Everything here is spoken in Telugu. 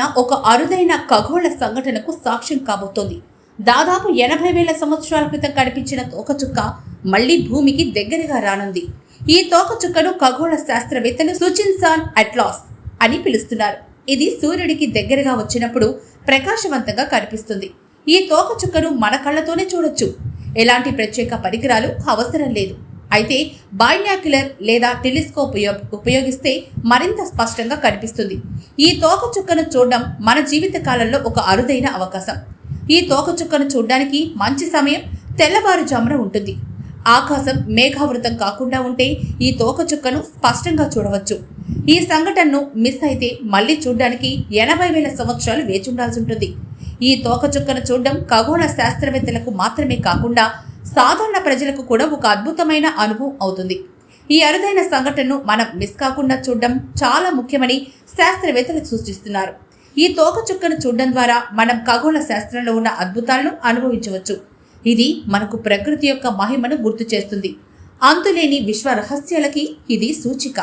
భూమిపైన ఒక అరుదైన ఖగోళ సంఘటనకు సాక్ష్యం కాబోతోంది. దాదాపు 80,000 సంవత్సరాల క్రితం కనిపించిన తోకచుక్క మళ్లీ భూమికి దగ్గరగా రానుంది. ఈ తోకచుక్కను ఖగోళ శాస్త్రవేత్తలు సుచిన్సాన్ అట్లాస్ అని పిలుస్తున్నారు. ఇది సూర్యుడికి దగ్గరగా వచ్చినప్పుడు ప్రకాశవంతంగా కనిపిస్తుంది. ఈ తోకచుక్కను మన కళ్ళతోనే చూడొచ్చు. ఎలాంటి ప్రత్యేక పరికరాలు అవసరం లేదు. అయితే బైనాక్యులర్ లేదా టెలిస్కోప్ ఉపయోగిస్తే మరింత స్పష్టంగా కనిపిస్తుంది. ఈ తోకచుక్కను చూడడం మన జీవిత కాలంలో ఒక అరుదైన అవకాశం. ఈ తోకచుక్కను చూడడానికి మంచి సమయం తెల్లవారుజామున ఉంటుంది. ఆకాశం మేఘావృతం కాకుండా ఉంటే ఈ తోకచుక్కను స్పష్టంగా చూడవచ్చు. ఈ సంఘటనను మిస్ అయితే మళ్లీ చూడడానికి 80,000 సంవత్సరాలు వేచుండాల్సి ఉంటుంది. ఈ తోకచుక్కను చూడడం ఖగోళ శాస్త్రవేత్తలకు మాత్రమే కాకుండా సాధారణ ప్రజలకు కూడా ఒక అద్భుతమైన అనుభవం అవుతుంది. ఈ అరుదైన సంఘటనను మనం మిస్ కాకుండా చూడడం చాలా ముఖ్యమని శాస్త్రవేత్తలు సూచిస్తున్నారు. ఈ తోకచుక్కను చూడడం ద్వారా మనం ఖగోళ శాస్త్రంలో ఉన్న అద్భుతాలను అనుభవించవచ్చు. ఇది మనకు ప్రకృతి యొక్క మహిమను గుర్తు చేస్తుంది. అంతులేని విశ్వ రహస్యాలకి ఇది సూచిక.